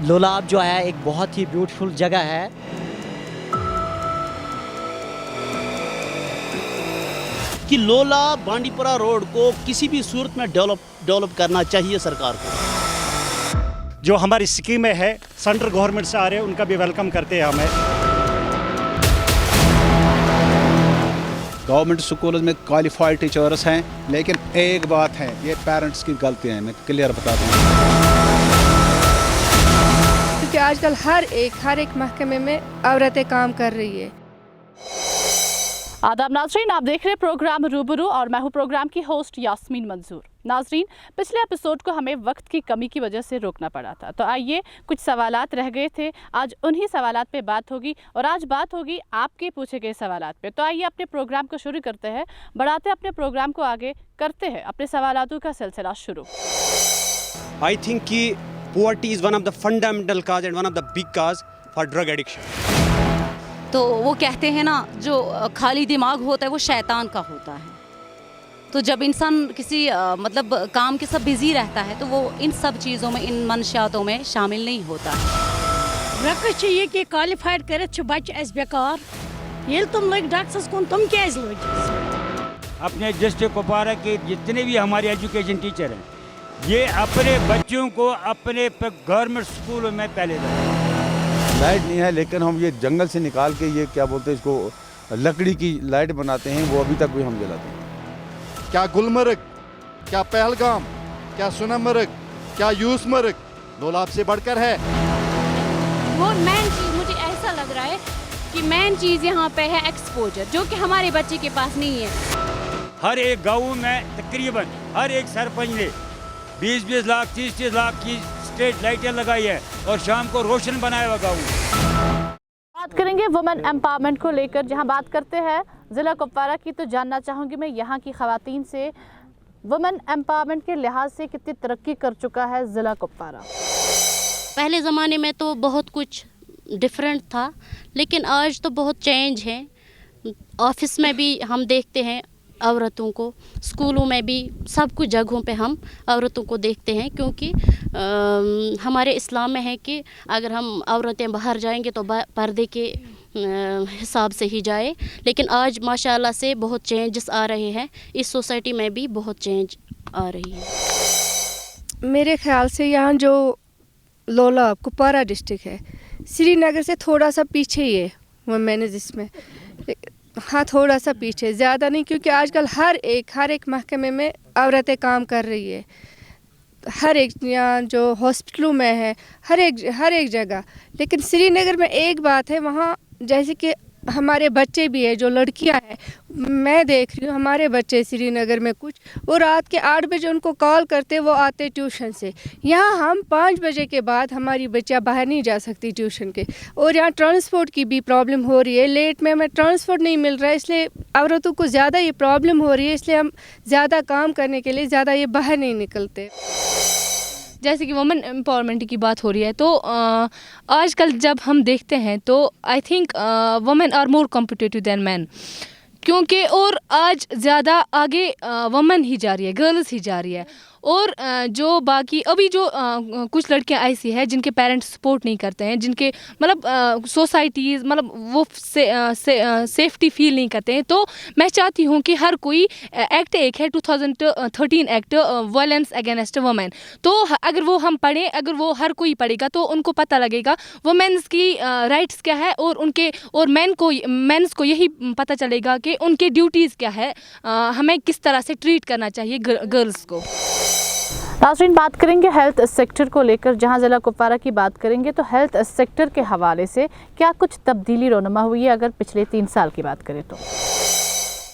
لولاب جو ہے ایک بہت ہی بیوٹیفل جگہ ہے. کہ لولاب بانڈی پورہ روڈ کو کسی بھی صورت میں ڈیولپ کرنا چاہیے سرکار کو. جو ہماری اسکیمیں ہے سینٹرل گورنمنٹ سے آ رہے ہیں ان کا بھی ویلکم کرتے ہیں ہمیں. گورنمنٹ اسکولز میں کوالیفائڈ ٹیچرس ہیں، لیکن ایک بات ہے، یہ پیرنٹس کی غلطی ہیں. میں کلیئر بتاتا ہوں، کیونکہ آج کل ہر ایک محکمے میں عورتیں کام کر رہی ہے. آداب ناظرین، آپ دیکھ رہے پروگرام روبرو اور میں ہوں پروگرام کی ہوسٹ یاسمین منظور. ناظرین، پچھلے ایپیسوڈ کو ہمیں وقت کی کمی کی وجہ سے روکنا پڑا تھا، تو آئیے کچھ سوالات رہ گئے تھے، آج انہی سوالات پہ بات ہوگی اور آج بات ہوگی آپ کے پوچھے گئے سوالات پہ. تو آئیے اپنے پروگرام کو شروع کرتے ہیں، بڑھاتے اپنے پروگرام کو آگے، کرتے ہیں اپنے سوالاتوں کا سلسلہ شروع. I think کہ poverty is one of the fundamental cause and one of the big cause for drug addiction. تو وہ کہتے ہیں نا، جو خالی دماغ ہوتا ہے وہ شیطان کا ہوتا ہے. تو جب انسان کسی مطلب کام کے ساتھ بزی رہتا ہے تو وہ ان سب چیزوں میں، ان منشیاتوں میں شامل نہیں ہوتا ہے. رقص یہ کہ کوالیفائڈ کرت بچہ اس بیکار، یل تم لگ ڈرگسس کن تم کیز لگ. اپنے ڈسٹرکٹ کپوارہ کے جتنے بھی ہمارے ایجوکیشن ٹیچر ہیں، یہ اپنے بچوں کو اپنے گورنمنٹ اسکولوں میں پہلے دیں. لائٹ نہیں ہے، لیکن ہم یہ جنگل سے نکال کے یہ کیا بولتے ہیں اس کو، لکڑی کی لائٹ بناتے ہیں، وہ ابھی تک بھی ہم جلاتے ہیں. کیا گلمرگ، کیا پہلگام، کیا سونمرگ، کیا یوسمرگ لولاب سے بڑھ کر ہے؟ وہ مین چیز مجھے ایسا لگ رہا ہے کہ مین چیز یہاں پہ ہے ایکسپوجر، جو کہ ہمارے بچے کے پاس نہیں ہے. ہر ایک گاؤں میں تقریباً ہر ایک سرپنچ نے 20-20 لاکھ 30-30 لاکھ کی اسٹریٹ لائٹیں لگائی ہے اور شام کو روشن بنایا ہوا گاؤں. بات کریں گے وومن امپاورمنٹ کو لے کر. جہاں بات کرتے ہیں ضلع کپوارہ کی، تو جاننا چاہوں گی میں یہاں کی خواتین سے، وومن امپاورمنٹ کے لحاظ سے کتنی ترقی کر چکا ہے ضلع کپوارہ؟ پہلے زمانے میں تو بہت کچھ ڈفرینٹ تھا، لیکن آج تو بہت چینج ہے. آفس میں بھی ہم دیکھتے ہیں عورتوں کو، اسکولوں میں بھی، سب کچھ جگہوں پہ ہم عورتوں کو دیکھتے ہیں، کیونکہ ہمارے اسلام میں ہے کہ اگر ہم عورتیں باہر جائیں گے تو پردے کے حساب سے ہی جائے. لیکن آج ماشاءاللہ سے بہت چینجز آ رہے ہیں، اس سوسائٹی میں بھی بہت چینج آ رہی ہے. میرے خیال سے یہاں جو لولاب کپوارہ ڈسٹرکٹ ہے، سری نگر سے تھوڑا سا پیچھے ہی ہے وومینز اس میں. ہاں تھوڑا سا پیچھے، زیادہ نہیں، کیونکہ آج کل ہر ایک محکمے میں عورتیں کام کر رہی ہے. ہر ایک یہاں جو ہاسپٹلوں میں ہے، ہر ایک جگہ. لیکن سری نگر میں ایک بات ہے، وہاں جیسے کہ ہمارے بچے بھی ہیں، جو لڑکیاں ہیں، میں دیکھ رہی ہوں ہمارے بچے سری نگر میں کچھ، وہ رات کے 8 بجے ان کو کال کرتے، وہ آتے ٹیوشن سے. یہاں ہم 5 بجے کے بعد ہماری بچیاں باہر نہیں جا سکتی ٹیوشن کے. اور یہاں ٹرانسپورٹ کی بھی پرابلم ہو رہی ہے، لیٹ میں ہمیں ٹرانسپورٹ نہیں مل رہا ہے، اس لیے عورتوں کو زیادہ یہ پرابلم ہو رہی ہے، اس لیے ہم زیادہ کام کرنے کے لیے زیادہ یہ باہر نہیں نکلتے. جیسے کہ وومن امپاورمنٹ کی بات ہو رہی ہے، تو آج کل جب ہم دیکھتے ہیں تو I think women are more competitive than men, کیونکہ اور آج زیادہ آگے وومن ہی جا رہی ہے، گرلز ہی جا رہی ہے. اور جو باقی ابھی جو کچھ لڑکیاں ایسی ہیں جن کے پیرنٹس سپورٹ نہیں کرتے ہیں، جن کے مطلب سوسائٹیز مطلب وہ سیفٹی فیل نہیں کرتے ہیں، تو میں چاہتی ہوں کہ ہر کوئی ایکٹ ایک ہے 2013 ایکٹ وائلنس اگینسٹ وومین، تو اگر وہ ہم پڑھیں، اگر وہ ہر کوئی پڑھے گا تو ان کو پتہ لگے گا وومینس کی رائٹس کیا ہے، اور ان کے اور مینس کو یہی پتہ چلے گا کہ ان کے ڈیوٹیز کیا ہے، ہمیں کس طرح سے ٹریٹ کرنا چاہیے گرلز کو. ناظرین، بات کریں گے ہیلتھ سیکٹر کو لے کر. جہاں ضلع کپوارہ کی بات کریں گے تو ہیلتھ سیکٹر کے حوالے سے کیا کچھ تبدیلی رونما ہوئی ہے اگر پچھلے 3 سال کی بات کریں تو؟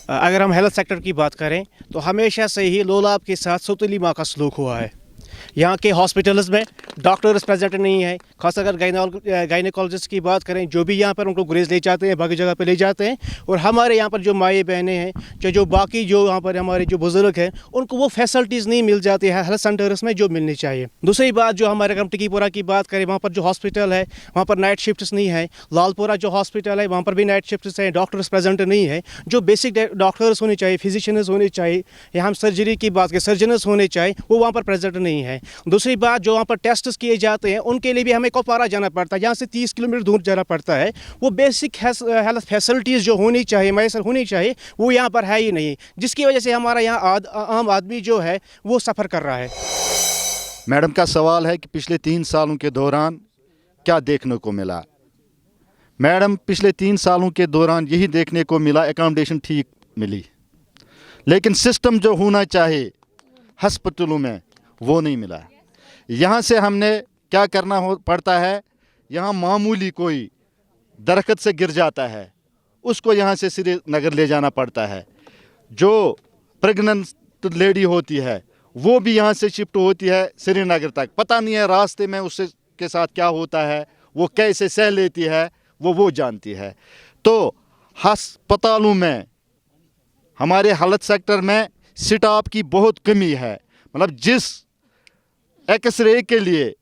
اگر ہم ہیلتھ سیکٹر کی بات کریں تو ہمیشہ سے ہی لولاب کے ساتھ ستلی ماں کا سلوک ہوا ہے. یہاں کے ہاسپٹلز میں ڈاکٹرز پریزنٹ نہیں ہے، خاص اگر گائنیکالوجسٹ کی بات کریں، جو بھی یہاں پر ان کو گریز لے جاتے ہیں، باقی جگہ پہ لے جاتے ہیں. اور ہمارے یہاں پر جو مائیں بہنیں ہیں، جو باقی جو یہاں پر ہمارے جو بزرگ ہیں، ان کو وہ فیسلٹیز نہیں مل جاتی ہے ہیلتھ سینٹرز میں جو ملنی چاہیے. دوسری بات جو ہمارے ٹکی پورہ کی بات کریں، وہاں پر جو ہاسپٹل ہے وہاں پر نائٹ شفٹس نہیں ہے. لال پورہ جو ہاسپٹل ہے وہاں پر بھی نائٹ شفٹس ہیں، ڈاکٹرز پریزنٹ نہیں ہے. جو بیسک ڈاکٹرز ہونے چاہیے، فزیشینز ہونے چاہیے، یہاں ہم سرجری کی بات کریں سرجنز ہونے چاہیے، وہ وہاں پر پریزنٹ نہیں ہے. हैं। दूसरी बात, जो वहाँ पर टेस्ट किए जाते हैं उनके लिए भी हमें कुपवारा जाना पड़ता है, यहाँ से 30 किलोमीटर दूर जाना पड़ता है। वो बेसिक हेल्थ फैसिलिटीज़ जो होनी चाहिए, मैसर होनी चाहिए, वो यहाँ पर है ही नहीं, जिसकी वजह से हमारा यहाँ आम आदमी जो है वो सफ़र कर रहा है। मैडम का सवाल है कि पिछले 3 सालों के दौरान क्या देखने को मिला। मैडम, पिछले 3 सालों के दौरान यही देखने को मिला, एकोमोडेशन ठीक मिली, लेकिन सिस्टम जो होना चाहिए हॉस्पिटलों में वो नहीं मिला। यहाँ से हमने क्या करना पड़ता है, यहाँ मामूली कोई दरख्त से गिर जाता है, उसको यहाँ से श्रीनगर ले जाना पड़ता है। जो प्रेग्नेंट लेडी होती है वो भी यहाँ से शिफ्ट होती है श्रीनगर तक, पता नहीं है रास्ते में उससे के साथ क्या होता है, वो कैसे सह लेती है, वो जानती है। तो अस्पतालों में, हमारे हेल्थ सेक्टर में स्टाफ की बहुत कमी है। मतलब जिस एक्सरे के लिए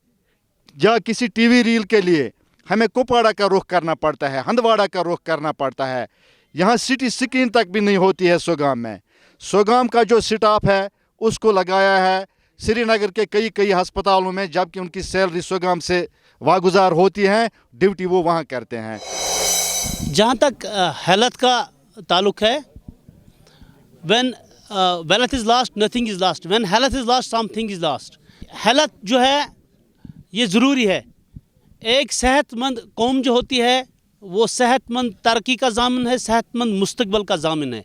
या किसी टीवी रील के लिए हमें कुपवाड़ा का रुख करना पड़ता है, हंदवाड़ा का रुख करना पड़ता है, यहाँ सिटी स्क्रीन तक भी नहीं होती है सोगाम में। सोगाम का जो स्टाफ है उसको लगाया है श्रीनगर के कई अस्पतालों में, जबकि उनकी सैलरी सोगाम से वागुजार होती है, ड्यूटी वो वहाँ करते हैं। जहाँ तक हेल्थ का ताल्लुक है, when wealth is lost, nothing is lost. When health is lost, something is lost. Health जो है ये ज़रूरी है। एक सेहतमंद कौम जो होती है वो सेहतमंद तरक्की का ज़ामिन है, सेहतमंद मुस्तकबल का ज़ामिन है।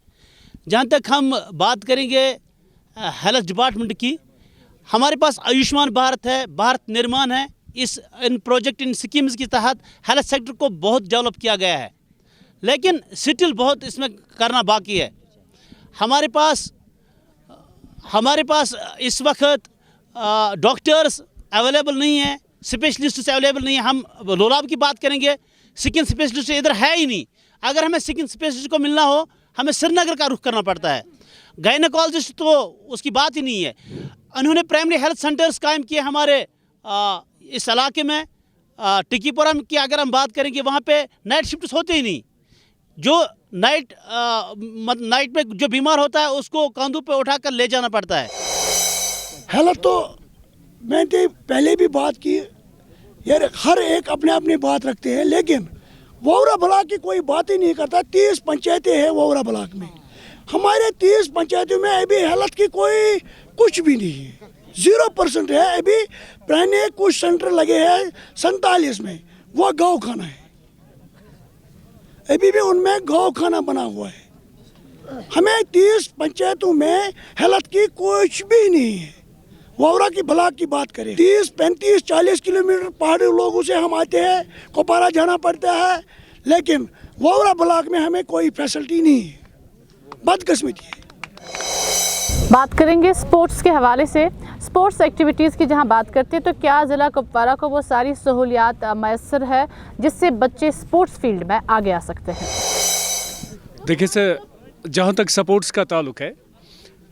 जहाँ तक हम बात करेंगे हेल्थ डिपार्टमेंट की, हमारे पास आयुष्मान भारत है, भारत निर्माण है। इन प्रोजेक्ट, इन स्कीम्स के तहत हेल्थ सेक्टर को बहुत डेवलप किया गया है, लेकिन स्टिल बहुत इसमें करना बाकी है। हमारे पास इस वक्त डॉक्टर्स अवेलेबल नहीं है, स्पेशलिस्ट अवेलेबल नहीं है। हम लोलाब की बात करेंगे, स्किन स्पेशलिस्ट इधर है ही नहीं। अगर हमें स्किन स्पेशलिस्ट को मिलना हो, हमें श्रीनगर का रुख करना पड़ता है। गायनेकोलॉजिस्ट तो उसकी बात ही नहीं है। उन्होंने प्राइमरी हेल्थ सेंटर्स कायम किए हमारे इस इलाके में। टिकीपुरा की अगर हम बात करेंगे, वहाँ पे नाइट शिफ्ट्स होते ही नहीं। जो नाइट में जो बीमार होता है उसको कंधों पे उठाकर ले जाना पड़ता है। हेल्थ तो मैंने पहले भी बात की यार, हर एक अपने अपनी बात रखते हैं, लेकिन वोवरा ब्लॉक की कोई बात ही नहीं करता। 30 पंचायतें हैं वोवरा ब्लॉक में, हमारे 30 पंचायतों में अभी हेल्थ की कोई कुछ भी नहीं है, 0% है। अभी पुराने कुछ सेंटर लगे हैं 47 में, वो गाँव खाना है, अभी भी उनमें गाँव खाना बना हुआ है। हमें 30 पंचायतों में हेल्थ की कुछ भी नहीं है। वोवरा की ब्लॉक की बात करें, 30, 35, 40 किलोमीटर पहाड़ी लोगों से हम आते हैं, कुपवारा जाना पड़ता है, लेकिन वोवरा ब्लॉक में हमें कोई फैसिलिटी नहीं है, बदकिस्मती है। बात करेंगे स्पोर्ट्स के हवाले से। स्पोर्ट्स एक्टिविटीज़ की जहां बात करते हैं तो क्या ज़िला कुपवारा को वो सारी सहूलियात मैसर है जिससे बच्चे स्पोर्ट्स फील्ड में आगे आ सकते हैं? देखिए सर, जहां तक स्पोर्ट्स का ताल्लुक है,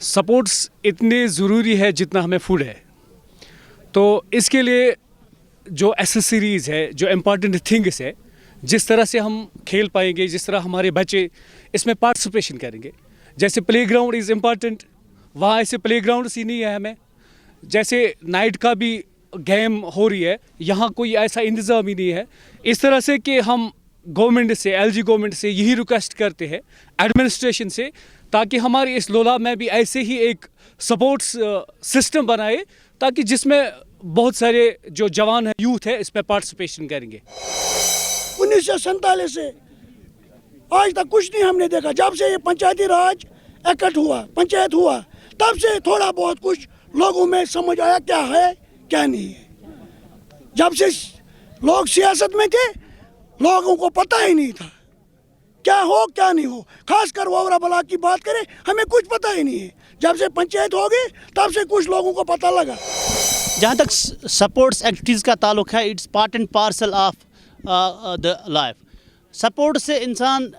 स्पोर्ट्स इतने ज़रूरी है जितना हमें फूड है। तो इसके लिए जो एसेसरीज़ है, जो इम्पॉर्टेंट थिंग्स है, जिस तरह से हम खेल पाएंगे, जिस तरह हमारे बच्चे इसमें पार्टिसिपेशन करेंगे। जैसे प्लेग्राउंड इज़ इम्पॉर्टेंट, वहाँ ऐसे प्लेग्राउंड्स ही नहीं है हमें। जैसे नाइट का भी गेम हो रही है, यहाँ कोई ऐसा इंतज़ाम ही नहीं है। इस तरह से कि हम गवर्नमेंट से, एलजी गवर्नमेंट से यही रिक्वेस्ट करते हैं, एडमिनिस्ट्रेशन से, ताकि हमारे इस लोला में भी ऐसे ही एक सपोर्ट्स सिस्टम बनाए, ताकि जिसमें बहुत सारे जो जवान हैं, यूथ है, इस पर पार्टिसिपेशन करेंगे। 1947 से आज तक कुछ नहीं हमने देखा। जब से ये पंचायती राज इकट्ठ हुआ, पंचायत हुआ, तब से थोड़ा बहुत कुछ लोगों में समझ आया क्या है क्या नहीं है। जब से लोग सियासत में थे, लोगों को पता ही नहीं था क्या हो क्या नहीं हो। खासकर वोवरा ब्लॉक की बात करें, हमें कुछ पता ही नहीं है। जब से पंचायत हो गई तब से कुछ लोगों को पता लगा। जहाँ तक स्पोर्ट्स एक्टिविटीज़ का ताल्लुक है, it's part and parcel of the life. Support से इंसान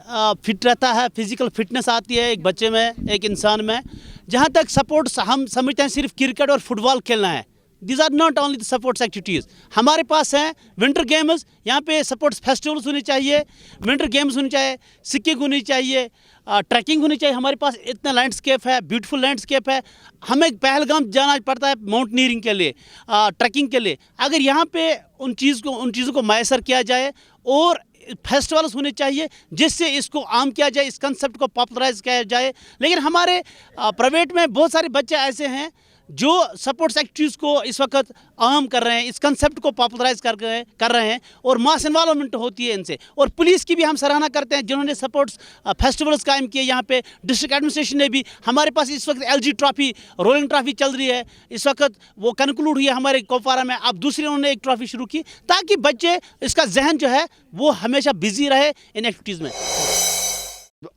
फिट रहता है, फिजिकल फिटनेस आती है एक बच्चे में, एक इंसान में। जहाँ तक सपोर्ट्स हम समझते हैं सिर्फ क्रिकेट और फुटबॉल खेलना है, these are not only the sports activities. हमारे पास हैं विंटर गेम्स, यहाँ पे सपोर्ट्स फेस्टिवल्स होने चाहिए, विंटर गेम्स होने चाहिए, स्कीइंग होनी चाहिए, ट्रैकिंग होनी चाहिए। हमारे पास इतना लैंडस्केप है, ब्यूटीफुल लैंडस्केप है। हमें पहलगाम जाना पड़ता है माउंटनियरिंग के लिए, ट्रैकिंग के लिए। अगर यहाँ पे उन चीज़ों को मैसर किया जाए और फेस्टिवल्स होने चाहिए जिससे इसको आम किया जाए, इस कंसेप्ट को पॉपुलराइज किया जाए। लेकिन हमारे प्राइवेट में बहुत सारे बच्चे ऐसे हैं जो स्पोर्ट्स एक्टिविटीज़ को इस वक्त आम कर रहे हैं, इस कंसेप्ट को पॉपुलराइज कर रहे हैं और मास इन्वॉल्वमेंट होती है इनसे। और पुलिस की भी हम सराहना करते हैं जिन्होंने स्पोर्ट्स फेस्टिवल्स कायम किए। यहाँ पे डिस्ट्रिक्ट एडमिनिस्ट्रेशन ने भी, हमारे पास इस वक्त LG ट्रॉफी, रोलिंग ट्रॉफी चल रही है, इस वक्त वो कंक्लूड हुई है हमारे कुपवारा में। अब दूसरी उन्होंने एक ट्रॉफी शुरू की ताकि बच्चे, इसका जहन जो है वो हमेशा बिजी रहे इन एक्टिविटीज़ में।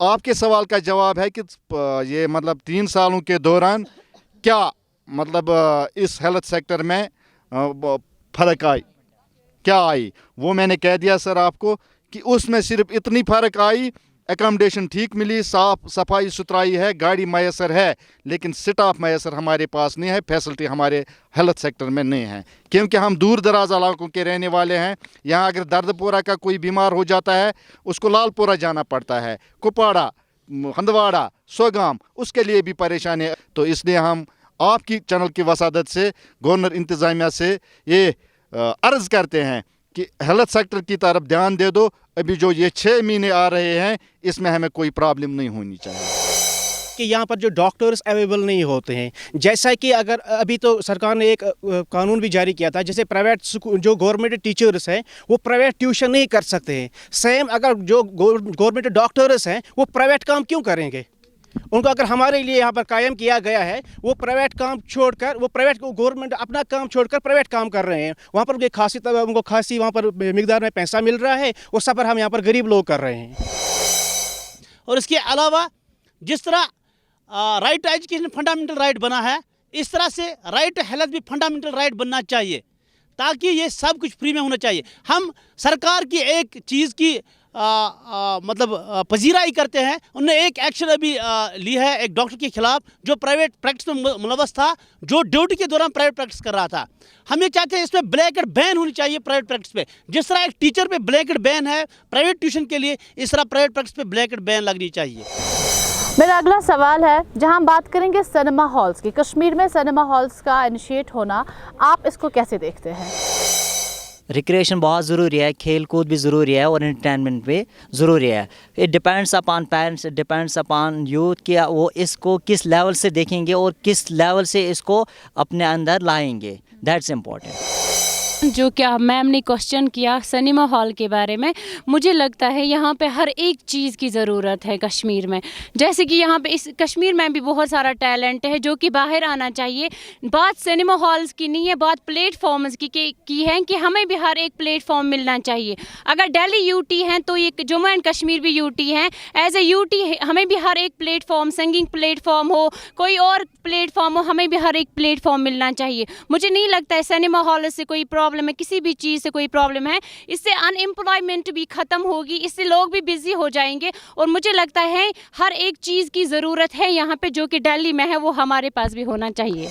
आपके सवाल का जवाब है कि ये मतलब 3 सालों के दौरान क्या मतलब इस हेल्थ सेक्टर में फ़र्क आई, क्या आई, वो मैंने कह दिया सर आपको कि उसमें सिर्फ इतनी फ़र्क आई, एकोमोडेशन ठीक मिली, साफ सफाई सुथराई है, गाड़ी मैसर है, लेकिन स्टाफ मैसर हमारे पास नहीं है, फैसिलिटी हमारे हेल्थ सेक्टर में नहीं है। क्योंकि हम दूर दराज इलाकों के रहने वाले हैं। यहाँ अगर दर्दपुरा का कोई बीमार हो जाता है उसको लालपुरा जाना पड़ता है, कुपवाड़ा, हंदवाड़ा, सोगाम, उसके लिए भी परेशानी है। तो इसलिए हम आपकी चैनल की वसादत से गवर्नर इंतज़ामिया से ये अर्ज़ करते हैं कि हेल्थ सेक्टर की तरफ ध्यान दे दो। अभी जो ये 6 महीने आ रहे हैं इसमें हमें कोई प्रॉब्लम नहीं होनी चाहिए कि यहाँ पर जो डॉक्टर्स अवेलेबल नहीं होते हैं। जैसा कि अगर अभी तो सरकार ने एक कानून भी जारी किया था, जैसे प्राइवेट जो गवर्नमेंट टीचर्स हैं वो प्राइवेट ट्यूशन नहीं कर सकते हैं। सेम अगर जो गवर्नमेंट डॉक्टर्स हैं वो प्राइवेट काम क्यों करेंगे? उनको अगर हमारे लिए यहाँ पर कायम किया गया है, वो प्राइवेट काम छोड़कर, वो प्राइवेट गवर्नमेंट अपना काम छोड़कर प्राइवेट काम कर रहे हैं। वहाँ पर उनको खासी वहाँ पर मिकदार में पैसा मिल रहा है, वो सफ़र हम यहाँ पर गरीब लोग कर रहे हैं। और इसके अलावा जिस तरह right to education fundamental right बना है, इस तरह से राइट टू हेल्थ भी फंडामेंटल राइट बनना चाहिए ताकि ये सब कुछ फ्री में होना चाहिए। हम सरकार की एक चीज़ की मतलब पजीराई करते हैं। उन्होंने एक एक्शन अभी ली है एक डॉक्टर के खिलाफ जो प्राइवेट प्रैक्टिस में मुलव्वस था, जो ड्यूटी के दौरान प्राइवेट प्रैक्टिस कर रहा था। हम ये चाहते हैं इसमें ब्लैकेट बैन होनी चाहिए प्राइवेट प्रैक्टिस पे। जिस तरह एक टीचर पे ब्लैकेट बैन है प्राइवेट ट्यूशन के लिए, इस तरह प्राइवेट प्रैक्टिस पे ब्लैकेट बैन लगनी चाहिए। मेरा अगला सवाल है, जहां हम बात करेंगे सिनेमा हॉल्स की। कश्मीर में सिनेमा हॉल्स का इनिशिएट होना, आप इसको कैसे देखते हैं? रिक्रिएशन बहुत ज़रूरी है, खेल कूद भी ज़रूरी है और एंटरटेनमेंट भी ज़रूरी है। It depends upon parents, it depends upon youth कि वो इसको किस लेवल से देखेंगे और किस लेवल से इसको अपने अंदर लाएंगे। That's important. जो क्या मैम ने क्वेश्चन किया सिनेमा हॉल के बारे में, मुझे लगता है यहाँ पे हर एक चीज़ की ज़रूरत है कश्मीर में। जैसे कि यहाँ पे इस कश्मीर में भी बहुत सारा टैलेंट है जो कि बाहर आना चाहिए। बात सिनेमा हॉल्स की नहीं है, बात प्लेटफॉर्म्स की है कि हमें भी हर एक प्लेटफॉर्म मिलना चाहिए। अगर दिल्ली यूटी हैं तो ये जम्मू एंड कश्मीर भी यूटी हैं। एज ए यूटी हमें भी हर एक प्लेटफॉर्म, सिंगिंग प्लेटफॉर्म हो, कोई और प्लेटफॉर्म हो, हमें भी हर एक प्लेटफॉर्म मिलना चाहिए। मुझे नहीं लगता है सिनेमा हॉल से कोई प्रॉब्लम है, किसी भी चीज़ से कोई प्रॉब्लम है। इससे अनएम्प्लॉयमेंट भी ख़त्म होगी, इससे लोग भी बिजी हो जाएंगे। और मुझे लगता है हर एक चीज़ की ज़रूरत है यहाँ पे जो कि दिल्ली में है, वो हमारे पास भी होना चाहिए।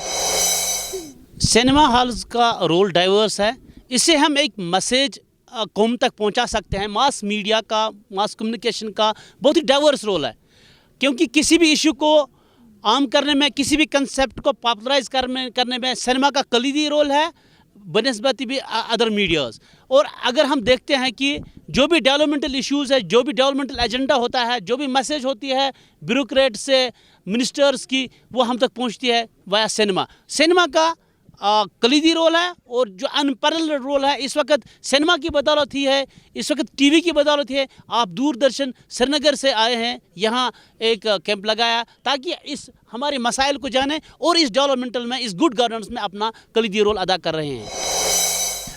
सिनेमा हॉल्स का रोल डाइवर्स है। इससे हम एक मैसेज कौम तक पहुंचा सकते हैं। मास मीडिया का, मास कम्युनिकेशन का बहुत ही डाइवर्स रोल है, क्योंकि किसी भी इशू को आम करने में, किसी भी कंसेप्ट को पॉपुलराइज करने में सिनेमा का कलीदी रोल है बनस्बत भी अदर मीडियाज़। और अगर हम देखते हैं कि जो भी डेवलपमेंटल इश्यूज़ है, जो भी डेवलपमेंटल एजेंडा होता है, जो भी मैसेज होती है ब्यूरोक्रेट से, मिनिस्टर्स की, वो हम तक पहुंचती है वाया सिनेमा। सिनेमा का कलीदी रोल है और जो अनपैरेलल्ड रोल है इस वक्त सिनेमा की बदौलत ही है, इस वक्त टीवी की बदौलत है। आप दूरदर्शन श्रीनगर से आए हैं, यहाँ एक कैंप लगाया ताकि इस हमारे मसाइल को जाने और इस डेवलपमेंटल में, इस गुड गवर्नेंस में अपना कलीदी रोल अदा कर रहे हैं।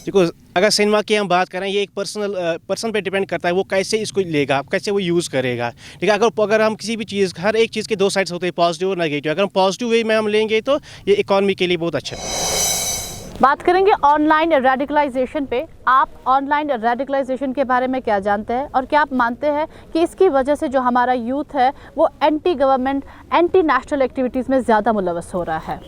देखो, अगर सिनेमा की हम बात करें, ये एक पर्सन पे डिपेंड करता है वो कैसे इसको लेगा, कैसे वो यूज़ करेगा। ठीक है, अगर हम किसी भी चीज़, हर एक चीज़ के दो साइड्स होते हैं, पॉजिटिव और नेगेटिव। अगर हम पॉजिटिव वे में हम लेंगे तो ये इकॉनमी के लिए बहुत अच्छा है। बात करेंगे ऑनलाइन रेडिकलाइजेशन पे। आप ऑनलाइन रेडिकलाइजेशन के बारे में क्या जानते हैं और क्या आप मानते हैं कि इसकी वजह से जो हमारा यूथ है वो anti government, anti national activities में ज़्यादा मुलव्वस हो रहा है?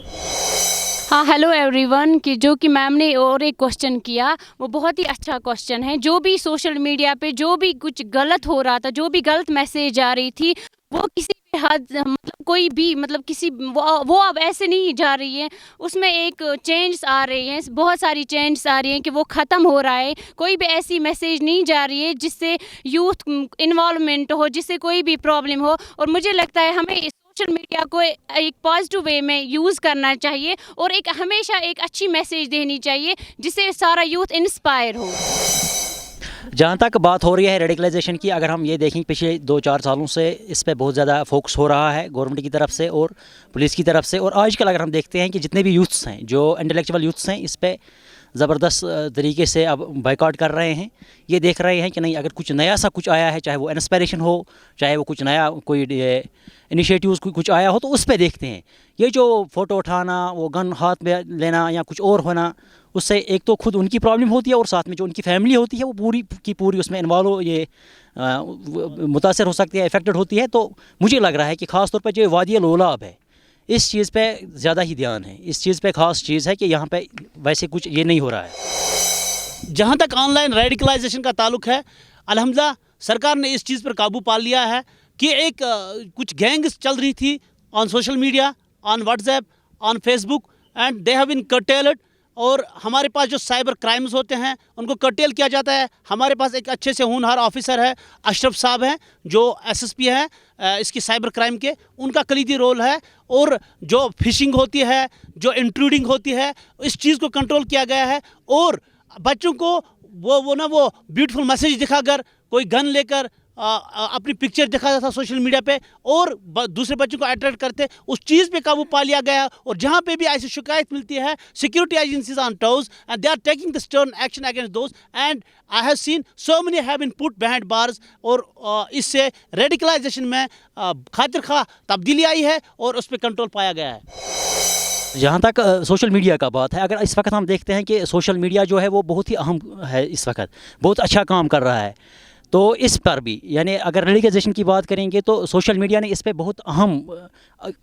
हाँ, हेलो एवरीवन। कि जो कि मैम ने और एक क्वेश्चन किया, वो बहुत ही अच्छा क्वेश्चन है। जो भी सोशल मीडिया पे जो भी कुछ गलत हो रहा था, जो भी गलत मैसेज आ रही थी, وہ کسی بھی حد مطلب کوئی بھی مطلب کسی وہ اب ایسے نہیں جا رہی ہے. اس میں ایک چینجز آ رہی ہیں, بہت ساری چینجز آ رہی ہیں کہ وہ ختم ہو رہا ہے. کوئی بھی ایسی میسیج نہیں جا رہی ہے جس سے یوتھ انوالومنٹ ہو, جس سے کوئی بھی پرابلم ہو. اور مجھے لگتا ہے ہمیں سوشل میڈیا کو ایک پازیٹیو وے میں یوز کرنا چاہیے اور ایک ہمیشہ ایک اچھی میسیج دینی چاہیے جس سے سارا یوتھ انسپائر ہو. جہاں تک بات ہو رہی ہے ریڈیکلائزیشن کی, اگر ہم یہ دیکھیں پچھلے 2-4 سالوں سے اس پہ بہت زیادہ فوکس ہو رہا ہے گورنمنٹ کی طرف سے اور پولیس کی طرف سے. اور آج کل اگر ہم دیکھتے ہیں کہ جتنے بھی یوتھس ہیں, جو انٹلیکچوئل یوتھس ہیں, اس پہ زبردست طریقے سے اب بائیکاٹ کر رہے ہیں. یہ دیکھ رہے ہیں کہ نہیں, اگر کچھ نیا سا کچھ آیا ہے, چاہے وہ انسپائریشن ہو, چاہے وہ کچھ نیا کوئی انیشیٹیوز کچھ آیا ہو, تو اس پہ دیکھتے ہیں. یہ جو فوٹو اٹھانا, وہ گن ہاتھ میں لینا یا کچھ اور ہونا, اس سے ایک تو خود ان کی پرابلم ہوتی ہے اور ساتھ میں جو ان کی فیملی ہوتی ہے وہ پوری کی پوری اس میں انوالو یہ متاثر ہو سکتی ہے, افیکٹڈ ہوتی ہے. تو مجھے لگ رہا ہے کہ خاص طور پہ جو وادی لولاب ہے, اس چیز پہ زیادہ ہی دھیان ہے. اس چیز پہ خاص چیز ہے کہ یہاں پہ ویسے کچھ یہ نہیں ہو رہا ہے. جہاں تک آن لائن ریڈیکلائزیشن کا تعلق ہے, الحمدللہ سرکار نے اس چیز پر قابو پا لیا ہے کہ ایک کچھ گینگز چل رہی تھی on social media, on WhatsApp, on Facebook, and they have been curtailed. اور ہمارے پاس جو سائبر کرائمز ہوتے ہیں ان کو کرٹیل کیا جاتا ہے. ہمارے پاس ایک اچھے سے ہونہار آفیسر ہے, اشرف صاحب ہیں, جو SSP ہیں اس کی سائبر کرائم کے. ان کا کلیدی رول ہے. اور جو فشنگ ہوتی ہے, جو انٹروڈنگ ہوتی ہے, اس چیز کو کنٹرول کیا گیا ہے. اور بچوں کو وہ بیوٹیفل میسیج دکھا کر, کوئی گن لے کر اپنی پکچر دکھاتا تھا سوشل میڈیا پہ اور دوسرے بچوں کو اٹریکٹ کرتے, اس چیز پہ قابو پا لیا گیا. اور جہاں پہ بھی ایسی شکایت ملتی ہے, security agencies on toes and they are taking the stern action against those. And I have seen so many have been put behind bars. اور اس سے ریڈیکلائزیشن میں خاطر خواہ تبدیلی آئی ہے اور اس پہ کنٹرول پایا گیا ہے. جہاں تک سوشل میڈیا کا بات ہے, اگر اس وقت ہم دیکھتے ہیں کہ سوشل میڈیا جو ہے وہ بہت ہی اہم ہے, اس وقت بہت اچھا کام کر رہا ہے. تو اس پر بھی یعنی اگر ریڈیکلائزیشن کی بات کریں گے تو سوشل میڈیا نے اس پہ بہت اہم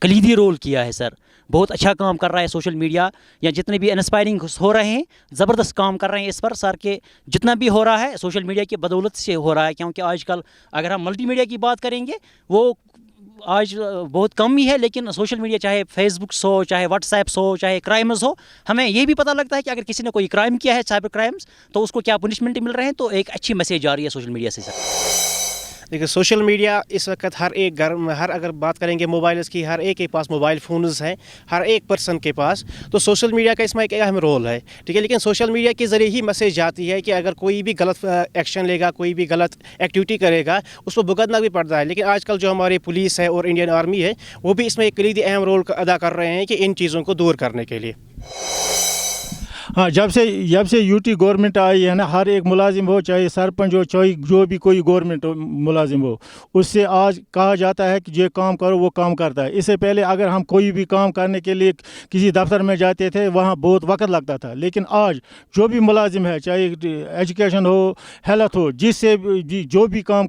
کلیدی رول کیا ہے سر. بہت اچھا کام کر رہا ہے سوشل میڈیا, یا جتنے بھی انسپائرنگ ہو رہے ہیں زبردست کام کر رہے ہیں اس پر سر. کہ جتنا بھی ہو رہا ہے سوشل میڈیا کی بدولت سے ہو رہا ہے, کیونکہ آج کل اگر ہم ملٹی میڈیا کی بات کریں گے وہ آج بہت کم ہی ہے, لیکن سوشل میڈیا چاہے فیس بکس ہو, چاہے واٹس ایپس ہو, چاہے کرائمز ہو, ہمیں یہ بھی پتہ لگتا ہے کہ اگر کسی نے کوئی کرائم کیا ہے, سائبر کرائمز, تو اس کو کیا پنشمنٹ مل رہے ہیں. تو ایک اچھی میسیج آ رہی ہے سوشل میڈیا سے سر. دیکھیے سوشل میڈیا اس وقت ہر ایک گھر میں, اگر بات کریں گے موبائلز کی, ہر ایک کے پاس موبائل فونز ہیں, ہر ایک پرسن کے پاس. تو سوشل میڈیا کا اس میں ایک اہم رول ہے, ٹھیک ہے. لیکن سوشل میڈیا کے ذریعے ہی میسیج جاتی ہے کہ اگر کوئی بھی غلط ایکشن لے گا, کوئی بھی غلط ایکٹیویٹی کرے گا, اس کو بھگتنا بھی پڑتا ہے. لیکن آج کل جو ہماری پولیس ہے اور انڈین آرمی ہے, وہ بھی اس میں ایک کلیدی اہم رول ادا کر رہے ہیں کہ ان چیزوں کو دور کرنے کے لیے. ہاں, جب سے UT گورنمنٹ آئی ہے نا, ہر ایک ملازم ہو, چاہے سرپنچ ہو, چاہے جو بھی کوئی گورنمنٹ ملازم ہو, اس سے آج کہا جاتا ہے کہ جو کام کرو وہ کام کرتا ہے. اس سے پہلے اگر ہم کوئی بھی کام کرنے کے لیے کسی دفتر میں جاتے تھے, وہاں بہت وقت لگتا تھا. لیکن آج جو بھی ملازم ہے, چاہے ایجوکیشن ہو, ہیلتھ ہو, جس سے جو بھی کام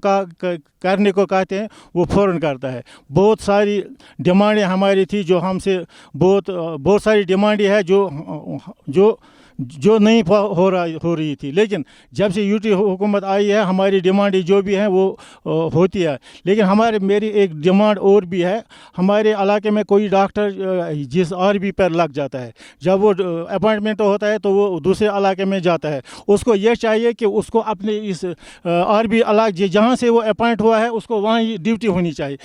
کرنے کو کہتے ہیں وہ فوراً کرتا ہے. بہت ساری ڈیمانڈیں ہماری تھی جو ہم سے بہت ساری ڈیمانڈیں ہے جو نہیں ہو رہی تھی. لیکن جب سے UT حکومت آئی ہے, ہماری ڈیمانڈیں جو بھی ہیں وہ ہوتی ہے. لیکن میری ایک ڈیمانڈ اور بھی ہے. ہمارے علاقے میں کوئی ڈاکٹر جس RB پر لگ جاتا ہے, جب وہ اپائنٹمنٹ ہوتا ہے تو وہ دوسرے علاقے میں جاتا ہے. اس کو یہ چاہیے کہ اس کو اپنے اس RB علاقے جہاں سے وہ اپائنٹ ہوا ہے اس کو وہاں ہی ڈیوٹی ہونی چاہیے.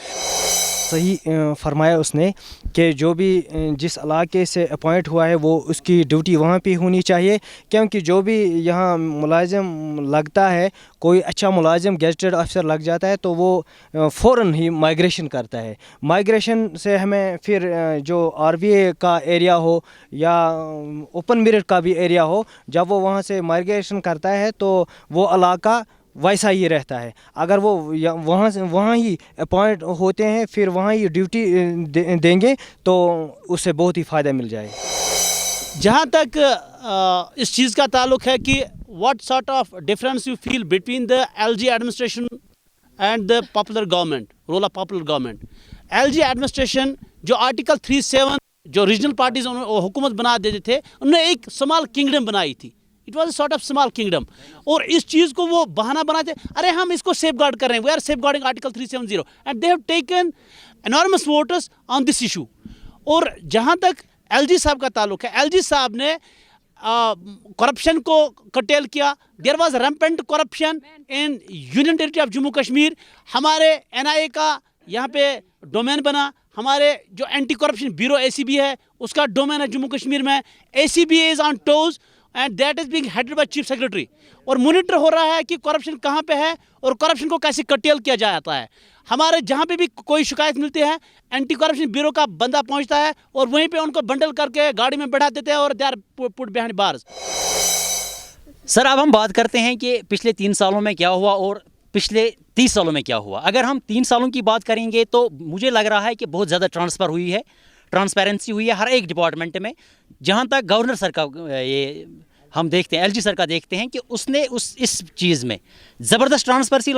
صحیح فرمایا اس نے کہ جو بھی جس علاقے سے اپوائنٹ ہوا ہے وہ اس کی ڈیوٹی وہاں پہ ہونی چاہیے. کیونکہ جو بھی یہاں ملازم لگتا ہے, کوئی اچھا ملازم گیزٹڈ آفیسر لگ جاتا ہے تو وہ فوراً ہی مائگریشن کرتا ہے. مائگریشن سے ہمیں پھر جو RVA کا ایریا ہو یا اوپن میرٹ کا بھی ایریا ہو, جب وہ وہاں سے مائگریشن کرتا ہے تو وہ علاقہ ویسا ہی رہتا ہے. اگر وہ وہاں ہی اپوائنٹ ہوتے ہیں, پھر وہاں ہی ڈیوٹی دیں گے تو اس سے بہت ہی فائدہ مل جائے. جہاں تک اس چیز کا تعلق ہے کہ what sort of difference you feel between the LG administration and the popular government, role of popular government. LG administration جو آرٹیکل 37 جو ریجنل پارٹیز حکومت بنا دیتے تھے, انہوں نے ایک اسمال کنگڈم بنائی تھی, it was sort of small kingdom. और इस चीज़ को वो बहाना बनाते, अरे हम इसको सेफ गार्ड कर रहे हैं, we are safeguarding article 370 and they have taken enormous voters on this issue. और जहाँ तक LG साहब का ताल्लुक है, LG साहब ने करप्शन को कटेल किया। There was rampant corruption in union territory of Jammu Kashmir. हमारे NIA का यहाँ पे डोमेन बना, हमारे जो एंटी करप्शन ब्यूरो ACB है उसका डोमेन है जम्मू कश्मीर में। ACB is on toes and that is being headed by chief secretary. और मॉनिटर हो रहा है कि करप्शन कहाँ पे है और करप्शन को कैसे कटेल किया जाता है। हमारे जहाँ पे भी कोई शिकायत मिलती है, एंटी करप्शन ब्यूरो का बंदा पहुँचता है और वहीं पे उनको बंडल करके गाड़ी में बैठा देते हैं और they are put behind bars. Sir अब हम बात करते हैं कि पिछले 3 सालों में क्या हुआ और पिछले 30 सालों में क्या हुआ। अगर हम 3 सालों की बात करेंगे तो मुझे लग रहा है कि बहुत ज़्यादा ट्रांसफ़र हुई है, ट्रांसपेरेंसी हुई है हर एक डिपार्टमेंट में। जहाँ तक गवर्नर सर का ये हम देखते हैं, LG सर का देखते हैं कि उसने इस चीज़ में ज़बरदस्त ट्रांसपेरेंसी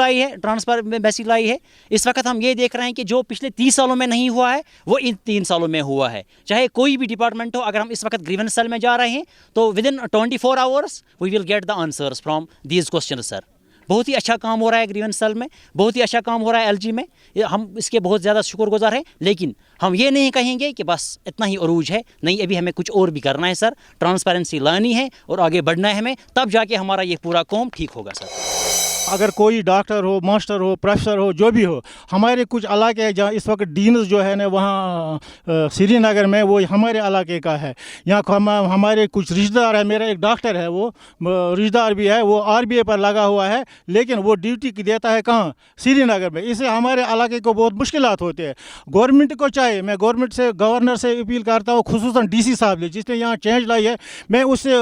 लाई है। इस वक्त हम ये देख रहे हैं कि जो पिछले 30 सालों में नहीं हुआ है वो इन 3 सालों में हुआ है। चाहे कोई भी डिपार्टमेंट हो, अगर हम इस वक्त ग्रीवेंस सेल में जा रहे हैं तो within 24 hours we will get the answers from these question sir. बहुत ही अच्छा काम हो रहा है ग्रीवेंस सेल में, बहुत ही अच्छा काम हो रहा है LG में, हम इसके बहुत ज़्यादा शुक्रगुजार हैं। लेकिन हम ये नहीं कहेंगे कि बस इतना ही अरूज है, नहीं, अभी हमें कुछ और भी करना है सर। ट्रांसपेरेंसी लानी है और आगे बढ़ना है हमें, तब जाके हमारा ये पूरा कौम ठीक होगा सर। अगर कोई डॉक्टर हो, मास्टर हो, प्रोफेसर हो, जो भी हो, हमारे कुछ इलाके हैं जहाँ इस वक्त डीन्स जो है ना वहाँ श्रीनगर में, वो हमारे इलाके का है। यहाँ हमारे कुछ रिश्तेदार है, मेरा एक डॉक्टर है, वो रिश्तेदार भी है, वो RBA पर लगा हुआ है, लेकिन वो ड्यूटी देता है कहाँ, श्रीनगर में। इससे हमारे इलाके को बहुत मुश्किलात होते हैं। गवर्नमेंट को चाहिए, मैं गवर्नमेंट से, गवर्नर से अपील करता हूँ, खुसूसन DC साहब ने जिसने यहाँ चेंज लाई है, मैं उससे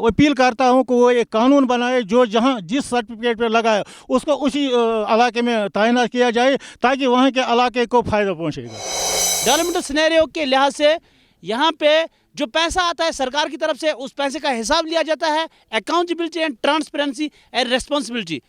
अपील करता हूँ कि वो एक कानून बनाए जो जहाँ जिस सर्टिफिकेट पर लगा है उसको उसी इलाके में तैनात किया जाए ताकि वहाँ के इलाके को फ़ायदा पहुँचेगा। डेवलपमेंटल सिनेरियो के लिहाज से यहाँ पे जो पैसा आता है सरकार की तरफ से, उस पैसे का हिसाब लिया जाता है। Accountability and transparency and responsibility.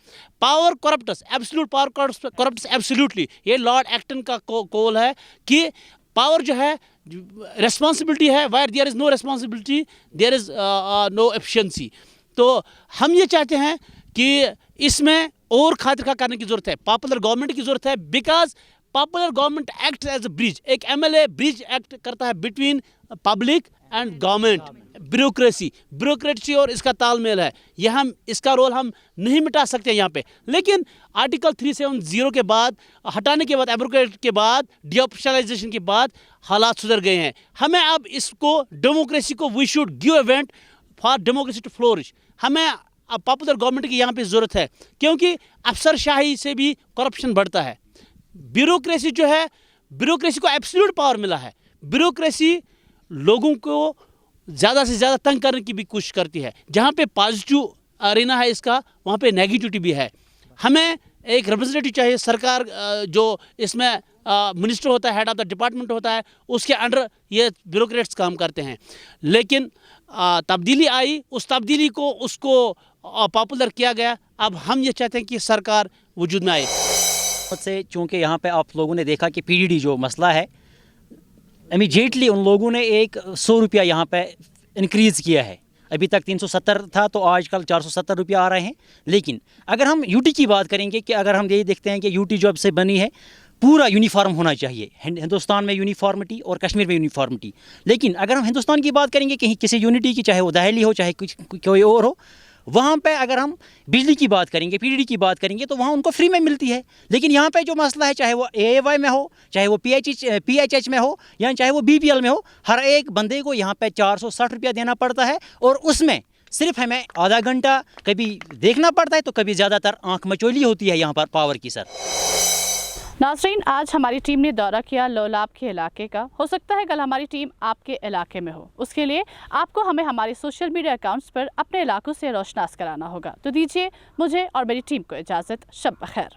Power corrupts, absolute power corrupts absolutely, ये लॉर्ड एक्टन का कॉल है कि पावर जो है रेस्पॉन्सिबिलिटी है, where there is no responsibility there is no efficiency. तो हम ये चाहते हैं कि इसमें और खातिर का करने की ज़रूरत है, पॉपुलर गवर्नमेंट की ज़रूरत है। Because popular government act as a bridge, एक MLA ब्रिज एक्ट करता है between public and government. Bureaucracy और इसका तालमेल है, ये हम इसका रोल हम नहीं मिटा सकते यहाँ पे। लेकिन आर्टिकल 370 के बाद हटाने के बाद, एब्रोगेट के बाद, डीऑफिशियलाइजेशन के बाद हालात सुधर गए हैं। हमें अब इसको डेमोक्रेसी को we should give event for democracy to flourish. हमें अब पॉपुलर गवर्नमेंट की यहाँ पे ज़रूरत है, क्योंकि अफसरशाही से भी करप्शन बढ़ता है। ब्यूरोक्रेसी जो है, ब्यूरोक्रेसी को एब्सोल्यूट पावर मिला है। ब्यूरोक्रेसी लोगों को ज़्यादा से ज़्यादा तंग करने की भी कोशिश करती है। जहाँ पे पॉजिटिव अरेना है इसका, वहाँ पे नेगेटिविटी भी है। हमें एक रिप्रेजेंटेटिव चाहिए, सरकार जो इसमें मिनिस्टर होता है, हेड ऑफ द डिपार्टमेंट होता है, उसके अंडर ये ब्यूरोक्रेट्स काम करते हैं। लेकिन तब्दीली आई, उस तब्दीली को उसको पॉपुलर किया गया। अब हम ये चाहते हैं कि सरकार वजूद में आए। से चूँकि यहाँ पे आप लोगों ने देखा कि PDD जो मसला है, इमीडिएटली उन लोगों ने एक 100 रुपया यहाँ पे इंक्रीज़ किया है। अभी तक 370 था तो आजकल 470 रुपया आ रहे हैं। लेकिन अगर हम UT की बात करेंगे कि अगर हम ये देखते हैं कि UT जब से बनी है पूरा यूनिफॉर्म होना चाहिए, हिंदुस्तान में यूनिफॉर्मिटी और कश्मीर में यूनिफॉर्मिटी। लेकिन अगर हम हिंदुस्तान की बात करेंगे कहीं किसी यूनिटी की, चाहे वो दहली हो चाहे कोई और हो, वहाँ पे अगर हम बिजली की बात करेंगे, PDD की बात करेंगे तो वहाँ उनको फ्री में मिलती है। लेकिन यहाँ पे जो मसला है, चाहे वो AAY में हो, चाहे वो PHH में हो या चाहे वो BPL में हो, हर एक बंदे को यहाँ पे 460 रुपया देना पड़ता है। और उसमें सिर्फ हमें आधा घंटा कभी देखना पड़ता है तो कभी ज़्यादातर आँख मचोली होती है यहाँ पर पावर की सर। नाज़रीन, आज हमारी टीम ने दौरा किया लोलाब के इलाके का। हो सकता है कल हमारी टीम आपके इलाके में हो। उसके लिए आपको हमें हमारे सोशल मीडिया अकाउंट्स पर अपने इलाकों से रोशनास कराना होगा। तो दीजिए मुझे और मेरी टीम को इजाज़त। शब बखैर।